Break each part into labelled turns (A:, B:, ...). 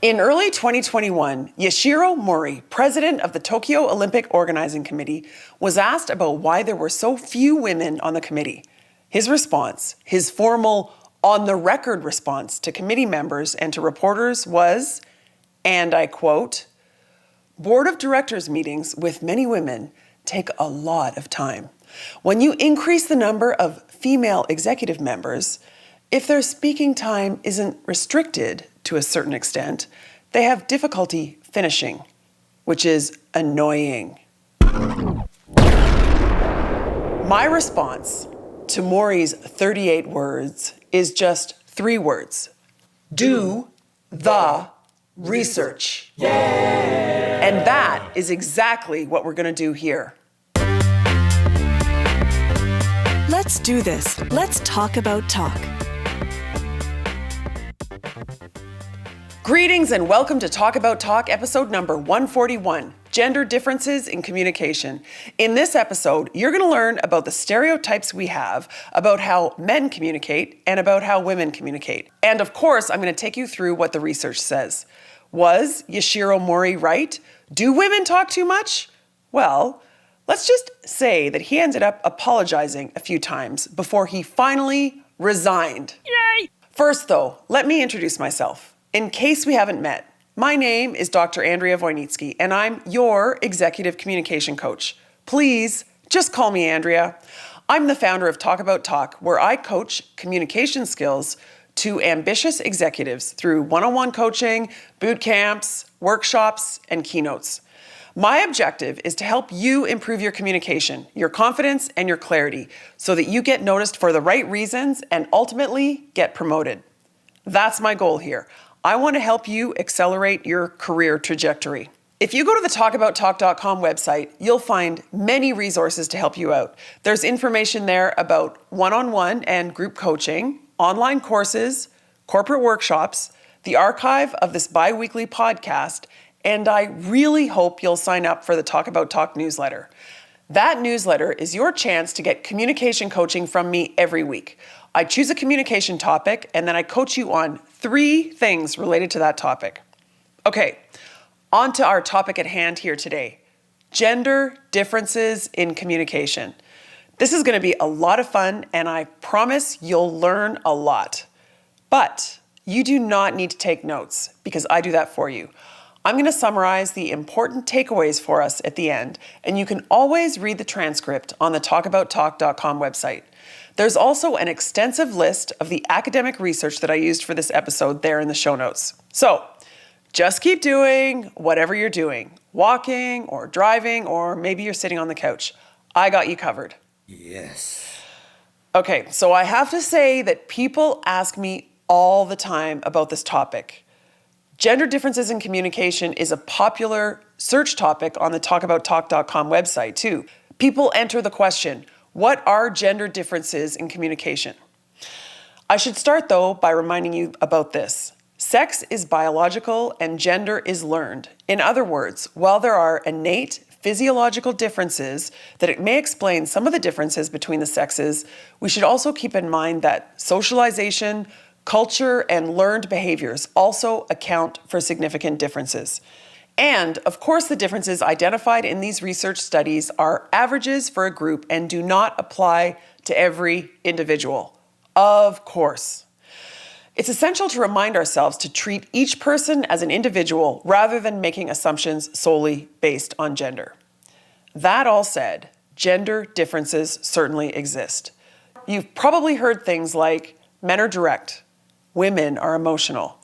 A: In early 2021, Yoshiro Mori, president of the Tokyo Olympic Organizing Committee, was asked about why there were so few women on the committee. His response, his formal, on-the-record response to committee members and to reporters was, and I quote, "Board of directors meetings with many women take a lot of time. When you increase the number of female executive members, if their speaking time isn't restricted to a certain extent, they have difficulty finishing, which is annoying." My response to Maury's 38 words is just 3 words. Do the research. And that is exactly what we're going to do here.
B: Let's do this. Let's talk about talk.
A: Greetings and welcome to Talk About Talk, episode number 141, Gender Differences in Communication. In this episode, you're going to learn about the stereotypes we have about how men communicate and about how women communicate. And of course, I'm going to take you through what the research says. Was Yoshiro Mori right? Do women talk too much? Well, let's just say that he ended up apologizing a few times before he finally resigned. Yay! First though, let me introduce myself. In case we haven't met, my name is Dr. Andrea Wojnicki, and I'm your executive communication coach. Please, just call me Andrea. I'm the founder of Talk About Talk, where I coach communication skills to ambitious executives through one-on-one coaching, boot camps, workshops, and keynotes. My objective is to help you improve your communication, your confidence, and your clarity so that you get noticed for the right reasons and ultimately get promoted. That's my goal here. I want to help you accelerate your career trajectory. If you go to the talkabouttalk.com website, you'll find many resources to help you out. There's information there about one-on-one and group coaching, online courses, corporate workshops, the archive of this bi-weekly podcast, and I really hope you'll sign up for the Talk About Talk newsletter. That newsletter is your chance to get communication coaching from me every week. I choose a communication topic and then I coach you on 3 things related to that topic. Okay, on to our topic at hand here today. Gender differences in communication. This is going to be a lot of fun and I promise you'll learn a lot. But you do not need to take notes because I do that for you. I'm going to summarize the important takeaways for us at the end, and you can always read the transcript on the talkabouttalk.com website. There's also an extensive list of the academic research that I used for this episode there in the show notes. So just keep doing whatever you're doing, walking or driving, or maybe you're sitting on the couch. I got you covered.
C: Yes.
A: Okay, so I have to say that people ask me all the time about this topic. Gender differences in communication is a popular search topic on the talkabouttalk.com website too. People enter the question, what are gender differences in communication? I should start though by reminding you about this. Sex is biological and gender is learned. In other words, while there are innate physiological differences that it may explain some of the differences between the sexes, we should also keep in mind that socialization, culture, and learned behaviors also account for significant differences. And of course, the differences identified in these research studies are averages for a group and do not apply to every individual. Of course. It's essential to remind ourselves to treat each person as an individual rather than making assumptions solely based on gender. That all said, gender differences certainly exist. You've probably heard things like men are direct, women are emotional.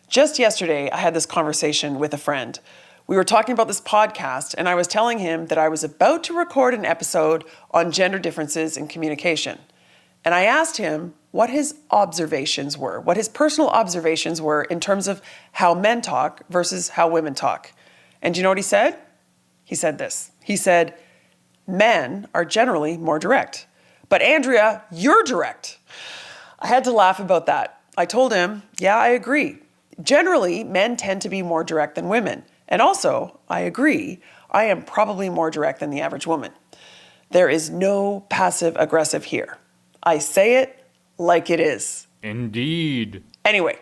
A: Just yesterday, I had this conversation with a friend. We were talking about this podcast, and I was telling him that I was about to record an episode on gender differences in communication. And I asked him what his observations were, what his personal observations were in terms of how men talk versus how women talk. And do you know what he said? He said this. He said, men are generally more direct. But Andrea, you're direct. I had to laugh about that. I told him, yeah, I agree. Generally, men tend to be more direct than women. And also, I agree, I am probably more direct than the average woman. There is no passive aggressive here. I say it like it is.
D: Indeed.
A: Anyway,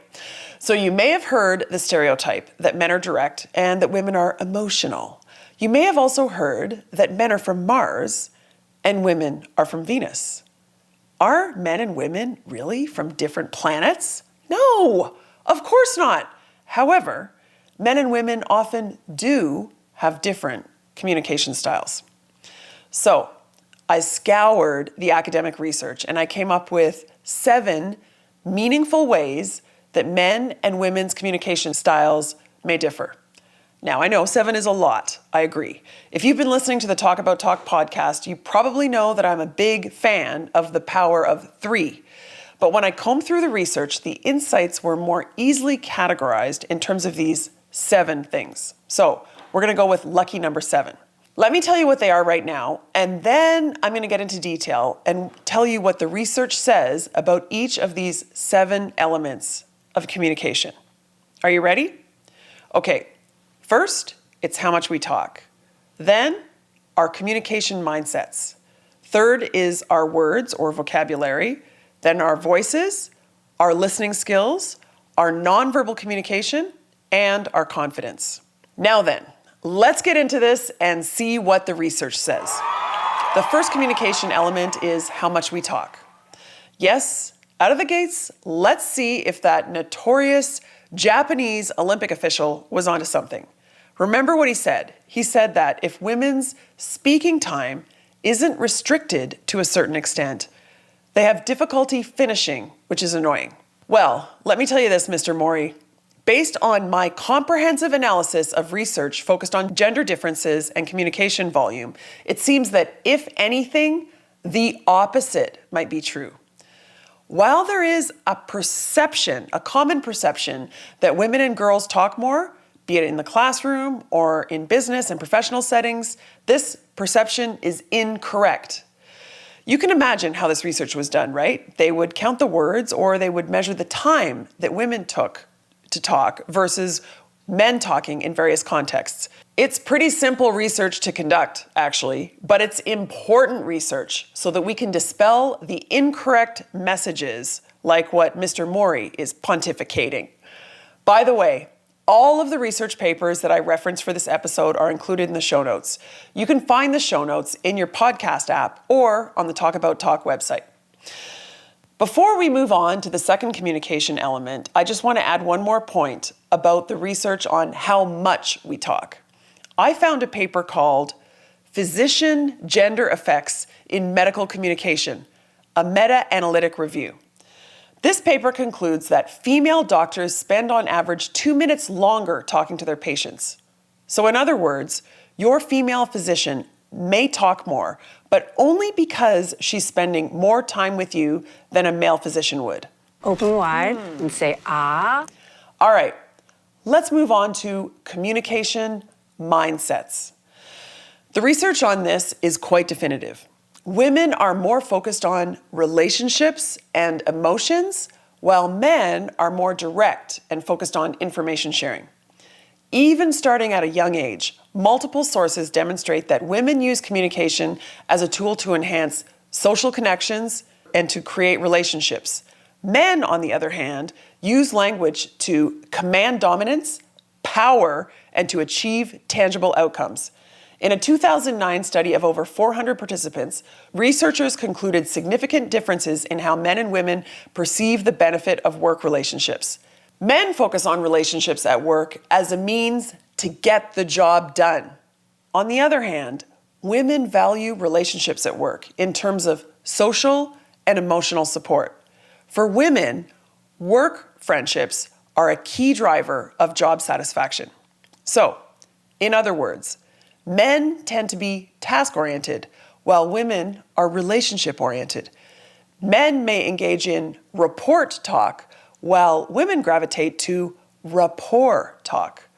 A: So you may have heard the stereotype that men are direct and that women are emotional. You may have also heard that men are from Mars and women are from Venus. Are men and women really from different planets? No, of course not. However, men and women often do have different communication styles. So I scoured the academic research and I came up with 7 meaningful ways that men and women's communication styles may differ. Now, I know 7 is a lot, I agree. If you've been listening to the Talk About Talk podcast, you probably know that I'm a big fan of the power of 3. But when I combed through the research, the insights were more easily categorized in terms of these 7 things. So we're gonna go with lucky number 7. Let me tell you what they are right now, and then I'm gonna get into detail and tell you what the research says about each of these 7 elements of communication. Are you ready? Okay. First, it's how much we talk. Then, our communication mindsets. Third is our words or vocabulary. Then our voices, our listening skills, our nonverbal communication, and our confidence. Now then, let's get into this and see what the research says. The first communication element is how much we talk. Yes, out of the gates, let's see if that notorious Japanese Olympic official was onto something. Remember what he said. He said that if women's speaking time isn't restricted to a certain extent, they have difficulty finishing, which is annoying. Well, let me tell you this, Mr. Mori. Based on my comprehensive analysis of research focused on gender differences and communication volume, it seems that, if anything, the opposite might be true. While there is a common perception that women and girls talk more, be it in the classroom or in business and professional settings, this perception is incorrect. You can imagine how this research was done, right? They would count the words or they would measure the time that women took to talk versus men talking in various contexts. It's pretty simple research to conduct, actually, but it's important research so that we can dispel the incorrect messages like what Mr. Mori is pontificating. By the way, all of the research papers that I reference for this episode are included in the show notes. You can find the show notes in your podcast app or on the Talk About Talk website. Before we move on to the second communication element, I just want to add one more point about the research on how much we talk. I found a paper called Physician Gender Effects in Medical Communication, a meta-analytic review. This paper concludes that female doctors spend on average 2 minutes longer talking to their patients. So in other words, your female physician may talk more, but only because she's spending more time with you than a male physician would.
C: Open wide and say, ah.
A: All right, let's move on to communication mindsets. The research on this is quite definitive. Women are more focused on relationships and emotions, while men are more direct and focused on information sharing. Even starting at a young age, multiple sources demonstrate that women use communication as a tool to enhance social connections and to create relationships. Men, on the other hand, use language to command dominance, power, and to achieve tangible outcomes. In a 2009 study of over 400 participants, researchers concluded significant differences in how men and women perceive the benefit of work relationships. Men focus on relationships at work as a means to get the job done. On the other hand, women value relationships at work in terms of social and emotional support. For women, work friendships are a key driver of job satisfaction. So, in other words, men tend to be task-oriented, while women are relationship-oriented. Men may engage in report talk, while women gravitate to rapport talk.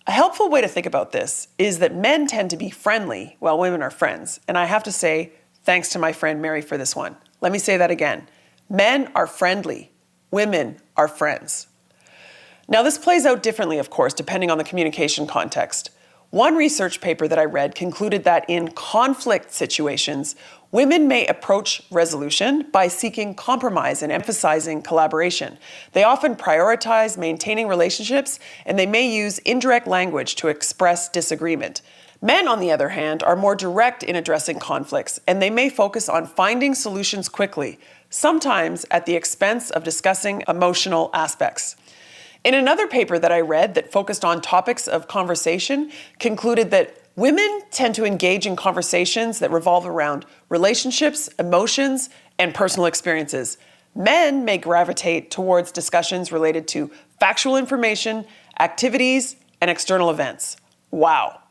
A: A helpful way to think about this is that men tend to be friendly, while women are friends. And I have to say, thanks to my friend Mary for this one. Let me say that again. Men are friendly, women are friends. Now, this plays out differently, of course, depending on the communication context. One research paper that I read concluded that in conflict situations, Women may approach resolution by seeking compromise and emphasizing collaboration. They often prioritize maintaining relationships, and they may use indirect language to express disagreement. Men, on the other hand, are more direct in addressing conflicts, and they may focus on finding solutions quickly, sometimes at the expense of discussing emotional aspects. In another paper that I read that focused on topics of conversation, concluded that women tend to engage in conversations that revolve around relationships, emotions, and personal experiences. Men may gravitate towards discussions related to factual information, activities, and external events. Wow.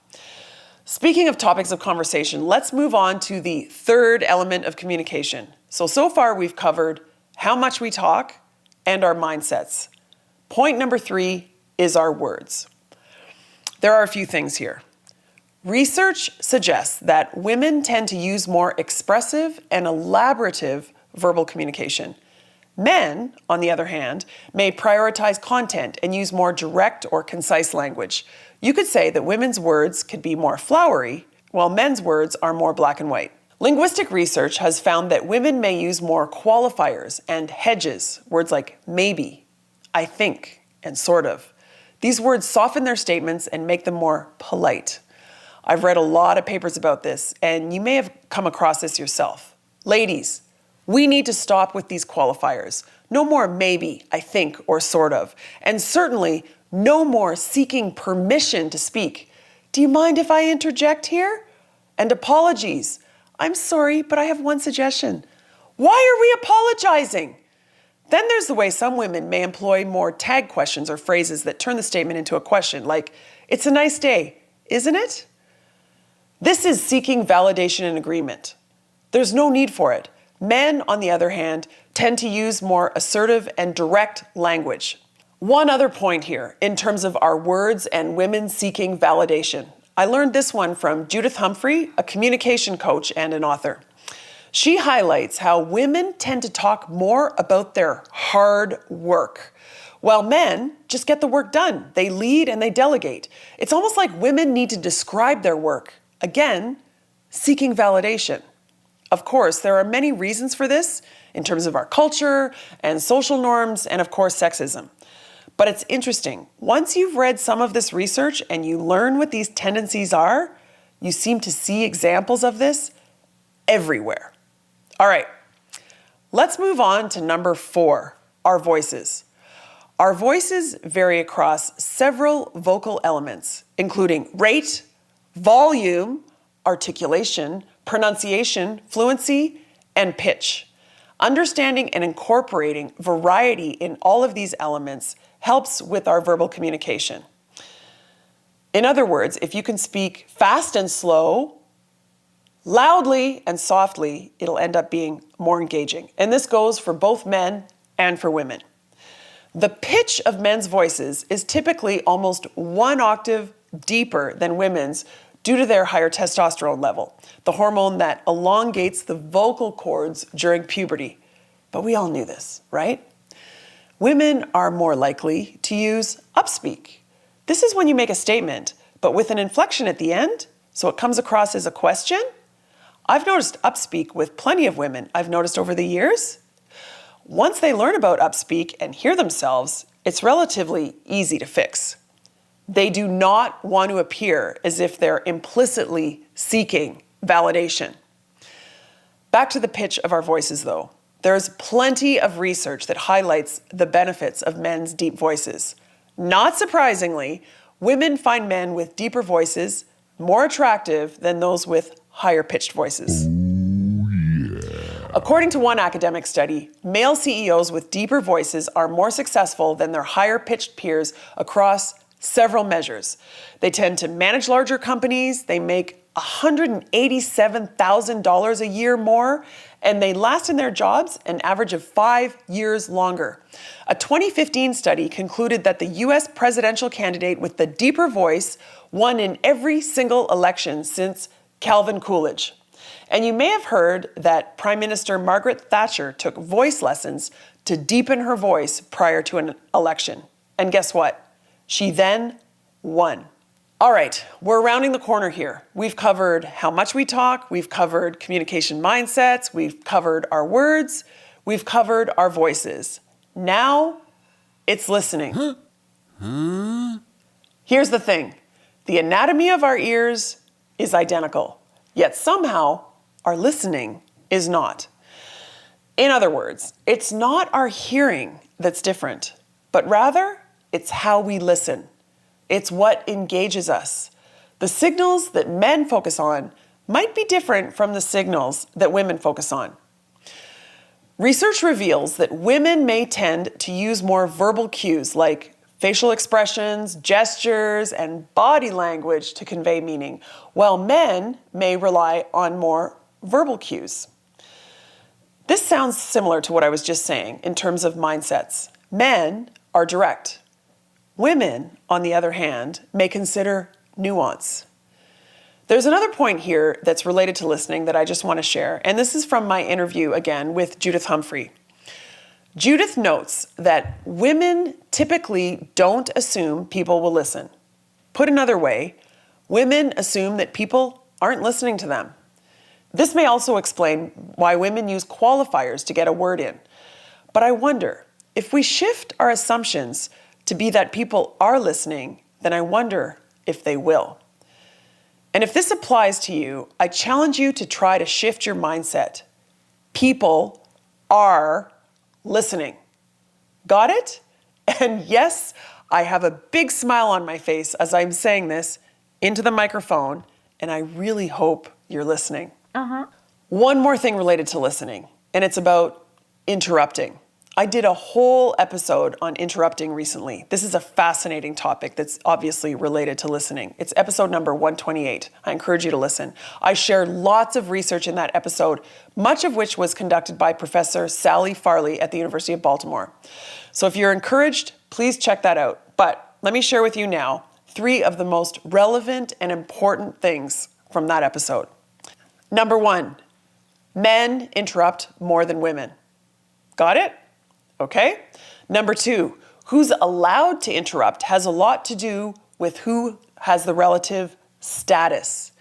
A: Speaking of topics of conversation, let's move on to the third element of communication. So far we've covered how much we talk and our mindsets. Point number 3 is our words. There are a few things here. Research suggests that women tend to use more expressive and elaborative verbal communication. Men, on the other hand, may prioritize content and use more direct or concise language. You could say that women's words could be more flowery, while men's words are more black and white. Linguistic research has found that women may use more qualifiers and hedges, words like maybe, I think, and sort of. These words soften their statements and make them more polite. I've read a lot of papers about this, and you may have come across this yourself. Ladies, we need to stop with these qualifiers. No more maybe, I think, or sort of. And certainly, no more seeking permission to speak. Do you mind if I interject here? And apologies. I'm sorry, but I have one suggestion. Why are we apologizing? Then there's the way some women may employ more tag questions or phrases that turn the statement into a question, like, it's a nice day, isn't it? This is seeking validation and agreement. There's no need for it. Men, on the other hand, tend to use more assertive and direct language. One other point here, in terms of our words and women seeking validation. I learned this one from Judith Humphrey, a communication coach and an author. She highlights how women tend to talk more about their hard work, while men just get the work done. They lead and they delegate. It's almost like women need to describe their work. Again, seeking validation. Of course, there are many reasons for this in terms of our culture and social norms and, of course, sexism. But it's interesting. Once you've read some of this research and you learn what these tendencies are, you seem to see examples of this everywhere. All right, let's move on to number 4, our voices. Our voices vary across several vocal elements, including rate, volume, articulation, pronunciation, fluency, and pitch. Understanding and incorporating variety in all of these elements helps with our verbal communication. In other words, if you can speak fast and slow, loudly and softly, it'll end up being more engaging. And this goes for both men and for women. The pitch of men's voices is typically almost 1 octave deeper than women's due to their higher testosterone level, the hormone that elongates the vocal cords during puberty. But we all knew this, right? Women are more likely to use upspeak. This is when you make a statement, but with an inflection at the end, so it comes across as a question. I've noticed upspeak with plenty of women I've noticed over the years. Once they learn about upspeak and hear themselves, it's relatively easy to fix. They do not want to appear as if they're implicitly seeking validation. Back to the pitch of our voices, though. There's plenty of research that highlights the benefits of men's deep voices. Not surprisingly, women find men with deeper voices more attractive than those with higher pitched voices. According to one academic study, male CEOs with deeper voices are more successful than their higher pitched peers across several measures. They tend to manage larger companies, they make $187,000 a year more, and they last in their jobs an average of 5 years longer. A 2015 study concluded that the US presidential candidate with the deeper voice won in every single election since Calvin Coolidge. And you may have heard that Prime Minister Margaret Thatcher took voice lessons to deepen her voice prior to an election. And guess what? She then won. All right, we're rounding the corner here. We've covered how much we talk, we've covered communication mindsets, we've covered our words, we've covered our voices. Now it's listening. Here's the thing. The anatomy of our ears is identical, yet somehow our listening is not. In other words, it's not our hearing that's different, but rather it's how we listen. It's what engages us. The signals that men focus on might be different from the signals that women focus on. Research reveals that women may tend to use more verbal cues like facial expressions, gestures, and body language to convey meaning, while men may rely on more verbal cues. This sounds similar to what I was just saying in terms of mindsets. Men are direct. Women, on the other hand, may consider nuance. There's another point here that's related to listening that I just want to share, and this is from my interview again with Judith Humphrey. Judith notes that women typically don't assume people will listen. Put another way, women assume that people aren't listening to them. This may also explain why women use qualifiers to get a word in. But I wonder, if we shift our assumptions to be that people are listening, then I wonder if they will. And if this applies to you, I challenge you to try to shift your mindset. People are listening. Got it? And yes, I have a big smile on my face as I'm saying this into the microphone, and I really hope you're listening. One more thing related to listening, and it's about interrupting. I did a whole episode on interrupting recently. This is a fascinating topic that's obviously related to listening. It's episode number 128. I encourage you to listen. I shared lots of research in that episode, much of which was conducted by Professor Sally Farley at the University of Baltimore. So if you're encouraged, please check that out. But let me share with you now 3 of the most relevant and important things from that episode. Number 1, men interrupt more than women. Got it? Okay. Number 2, who's allowed to interrupt has a lot to do with who has the relative status.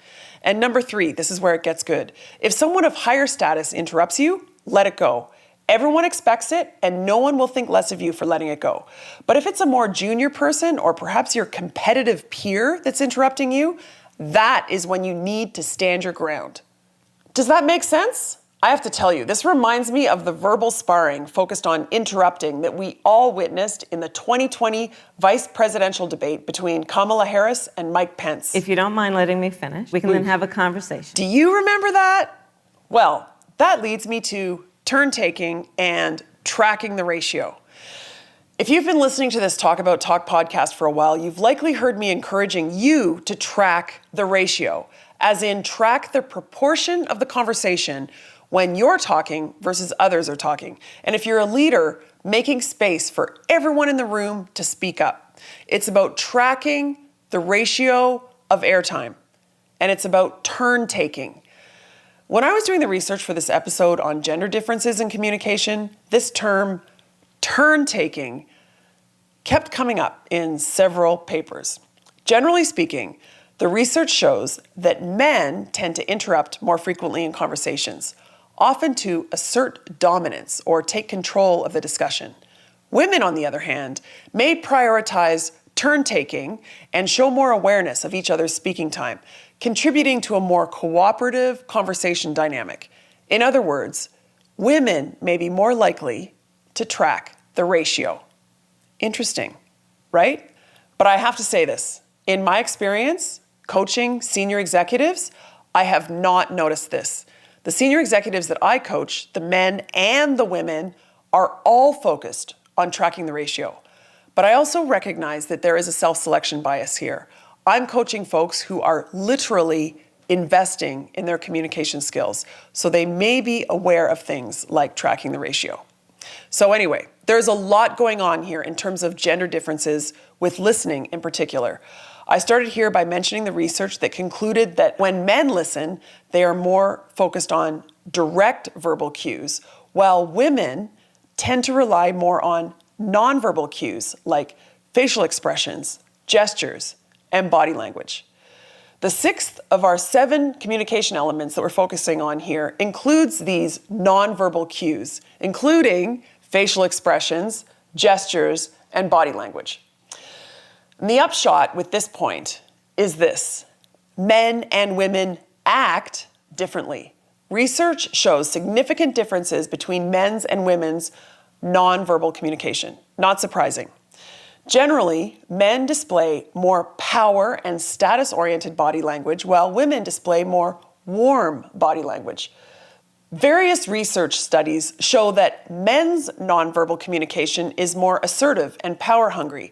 A: And number 3, this is where it gets good. If someone of higher status interrupts you, let it go. Everyone expects it, and no one will think less of you for letting it go. But if it's a more junior person, or perhaps your competitive peer that's interrupting you, that is when you need to stand your ground. Does that make sense? I have to tell you, this reminds me of the verbal sparring focused on interrupting that we all witnessed in the 2020 vice presidential debate between Kamala Harris and Mike Pence.
C: If you don't mind letting me finish, we can then have a conversation.
A: Do you remember that? Well, that leads me to turn-taking and tracking the ratio. If you've been listening to this Talk About Talk podcast for a while, you've likely heard me encouraging you to track the ratio, as in track the proportion of the conversation when you're talking versus others are talking. And if you're a leader, making space for everyone in the room to speak up. It's about tracking the ratio of airtime, and it's about turn-taking. When I was doing the research for this episode on gender differences in communication, this term, turn-taking, kept coming up in several papers. Generally speaking, the research shows that men tend to interrupt more frequently in conversations, often to assert dominance or take control of the discussion. Women, on the other hand, may prioritize turn-taking and show more awareness of each other's speaking time, contributing to a more cooperative conversation dynamic. In other words, women may be more likely to track the ratio. Interesting, right? But I have to say this. In my experience, coaching senior executives, I have not noticed this. The senior executives that I coach, the men and the women, are all focused on tracking the ratio. But I also recognize that there is a self-selection bias here. I'm coaching folks who are literally investing in their communication skills, so they may be aware of things like tracking the ratio. So anyway, there's a lot going on here in terms of gender differences with listening in particular. I started here by mentioning the research that concluded that when men listen, they are more focused on direct verbal cues, while women tend to rely more on nonverbal cues like facial expressions, gestures, and body language. The sixth of our 7 communication elements that we're focusing on here includes these nonverbal cues, including facial expressions, gestures, and body language. And the upshot with this point is this: men and women act differently. Research shows significant differences between men's and women's nonverbal communication. Not surprising. Generally, men display more power and status-oriented body language, while women display more warm body language. Various research studies show that men's nonverbal communication is more assertive and power-hungry.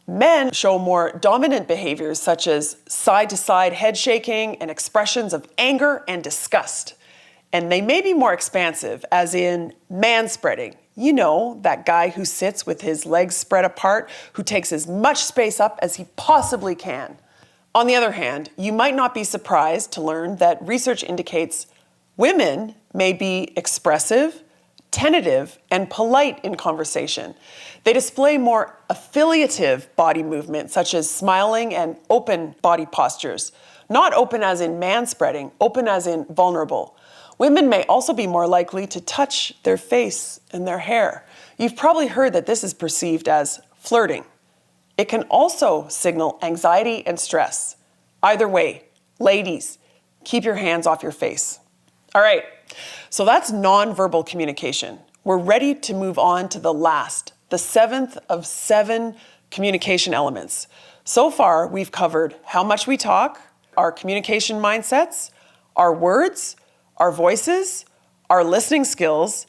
A: Men show more dominant behaviors such as side-to-side head shaking and expressions of anger and disgust. And they may be more expansive, as in manspreading. You know, that guy who sits with his legs spread apart, who takes as much space up as he possibly can. On the other hand, you might not be surprised to learn that research indicates women may be expressive, tentative, and polite in conversation. They display more affiliative body movement, such as smiling and open body postures. Not open as in manspreading, open as in vulnerable. Women may also be more likely to touch their face and their hair. You've probably heard that this is perceived as flirting. It can also signal anxiety and stress. Either way, ladies, keep your hands off your face. All right, so that's nonverbal communication. We're ready to move on to the 7th of 7 communication elements. So far, we've covered how much we talk, our communication mindsets, our words, our voices, our listening skills,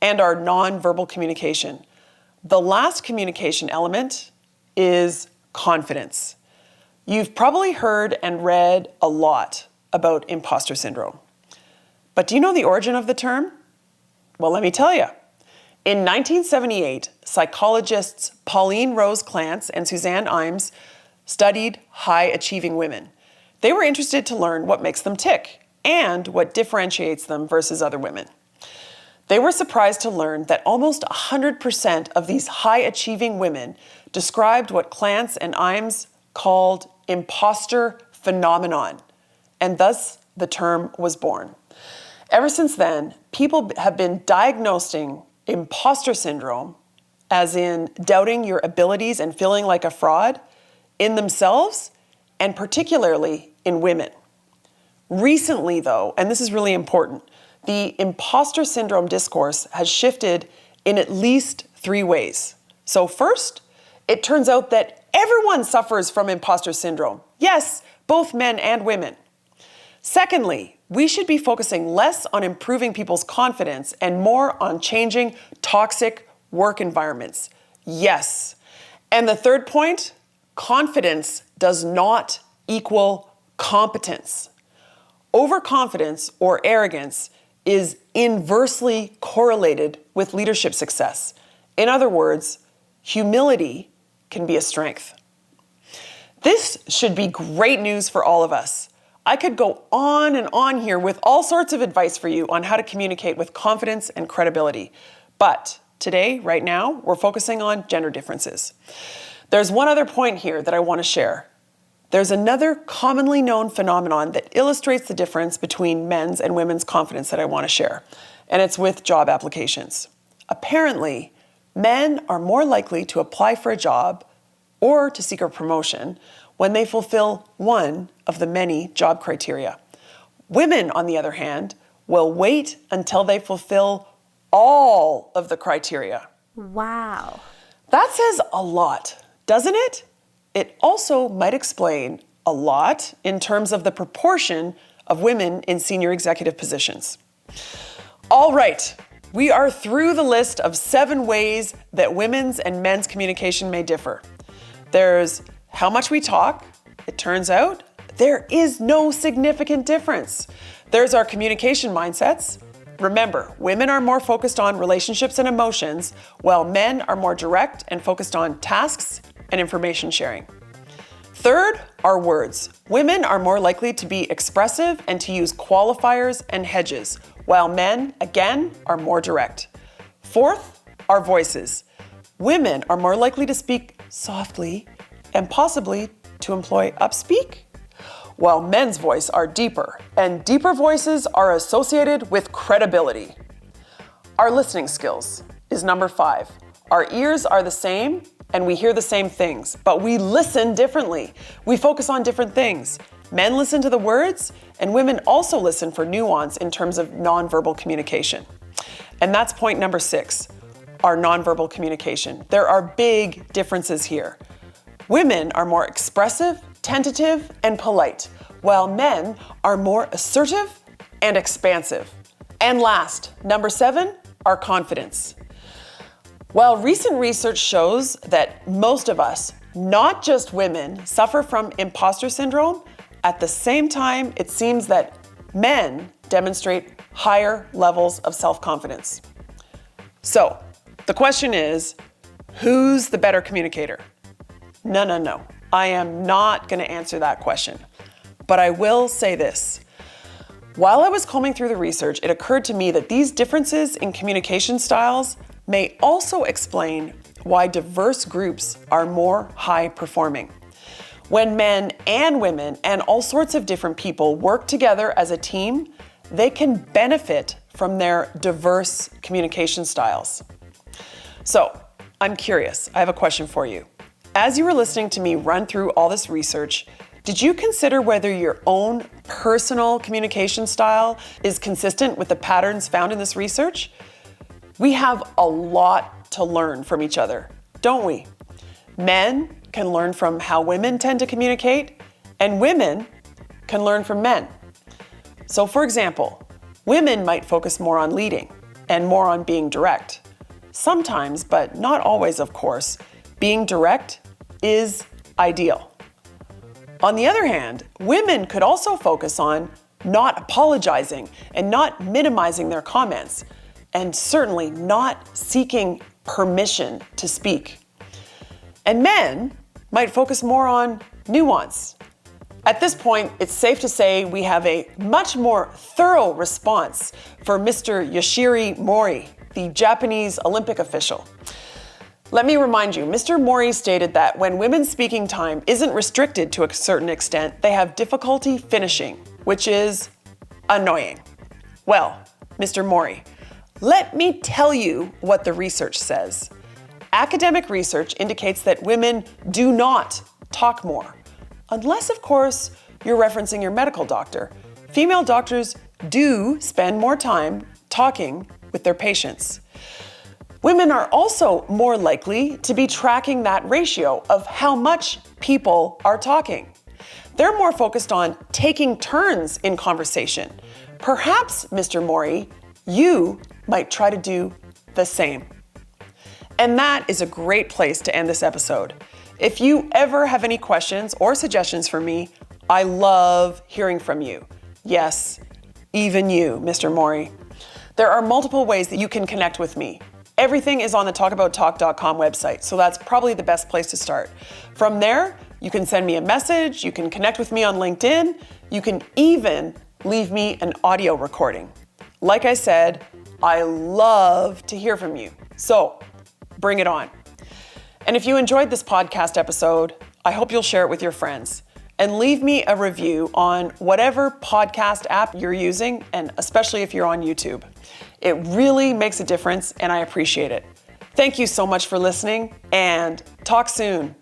A: and our nonverbal communication. The last communication element is confidence. You've probably heard and read a lot about imposter syndrome. But do you know the origin of the term? Well, let me tell you. In 1978, psychologists Pauline Rose Clance and Suzanne Imes studied high-achieving women. They were interested to learn what makes them tick and what differentiates them versus other women. They were surprised to learn that almost 100% of these high-achieving women described what Clance and Imes called imposter phenomenon, and thus the term was born. Ever since then, people have been diagnosing imposter syndrome, as in doubting your abilities and feeling like a fraud, in themselves and particularly in women. Recently, though, and this is really important, the imposter syndrome discourse has shifted in at least 3 ways. So first, it turns out that everyone suffers from imposter syndrome. Yes, both men and women. Secondly, we should be focusing less on improving people's confidence and more on changing toxic work environments. Yes. And the third point, confidence does not equal competence. Overconfidence or arrogance is inversely correlated with leadership success. In other words, humility can be a strength. This should be great news for all of us. I could go on and on here with all sorts of advice for you on how to communicate with confidence and credibility. But today, right now, we're focusing on gender differences. There's one other point here that I want to share. There's another commonly known phenomenon that illustrates the difference between men's and women's confidence that I want to share, and it's with job applications. Apparently, men are more likely to apply for a job or to seek a promotion when they fulfill one of the many job criteria. Women, on the other hand, will wait until they fulfill all of the criteria.
D: Wow.
A: That says a lot, doesn't it? It also might explain a lot in terms of the proportion of women in senior executive positions. All right, we are through the list of 7 ways that women's and men's communication may differ. There's how much we talk. It turns out there is no significant difference. There's our communication mindsets. Remember, women are more focused on relationships and emotions, while men are more direct and focused on tasks and information sharing. Third, our words. Women are more likely to be expressive and to use qualifiers and hedges, while men, again, are more direct. Fourth, our voices. Women are more likely to speak softly and possibly to employ upspeak? Well, men's voices are deeper, and deeper voices are associated with credibility. Our listening skills is number 5. Our ears are the same, and we hear the same things, but we listen differently. We focus on different things. Men listen to the words, and women also listen for nuance in terms of nonverbal communication. And that's point number 6, our nonverbal communication. There are big differences here. Women are more expressive, tentative, and polite, while men are more assertive and expansive. And last, number 7, our confidence. Well, recent research shows that most of us, not just women, suffer from imposter syndrome. At the same time, it seems that men demonstrate higher levels of self-confidence. So, the question is, who's the better communicator? No. I am not going to answer that question. But I will say this. While I was combing through the research, it occurred to me that these differences in communication styles may also explain why diverse groups are more high performing. When men and women and all sorts of different people work together as a team, they can benefit from their diverse communication styles. So, I'm curious. I have a question for you. As you were listening to me run through all this research, did you consider whether your own personal communication style is consistent with the patterns found in this research? We have a lot to learn from each other, don't we? Men can learn from how women tend to communicate, and women can learn from men. So, for example, women might focus more on leading and more on being direct. Sometimes, but not always, of course, being direct is ideal. On the other hand, women could also focus on not apologizing and not minimizing their comments, and certainly not seeking permission to speak. And men might focus more on nuance. At this point, it's safe to say we have a much more thorough response for Mr. Yoshiri Mori, the Japanese Olympic official. Let me remind you, Mr. Mori stated that when women's speaking time isn't restricted to a certain extent, they have difficulty finishing, which is annoying. Well, Mr. Mori, let me tell you what the research says. Academic research indicates that women do not talk more, unless, of course, you're referencing your medical doctor. Female doctors do spend more time talking with their patients. Women are also more likely to be tracking that ratio of how much people are talking. They're more focused on taking turns in conversation. Perhaps, Mr. Mori, you might try to do the same. And that is a great place to end this episode. If you ever have any questions or suggestions for me, I love hearing from you. Yes, even you, Mr. Mori. There are multiple ways that you can connect with me. Everything is on the talkabouttalk.com website, so that's probably the best place to start. From there, you can send me a message, you can connect with me on LinkedIn, you can even leave me an audio recording. Like I said, I love to hear from you. So, bring it on. And if you enjoyed this podcast episode, I hope you'll share it with your friends and leave me a review on whatever podcast app you're using, and especially if you're on YouTube. It really makes a difference and I appreciate it. Thank you so much for listening, and talk soon.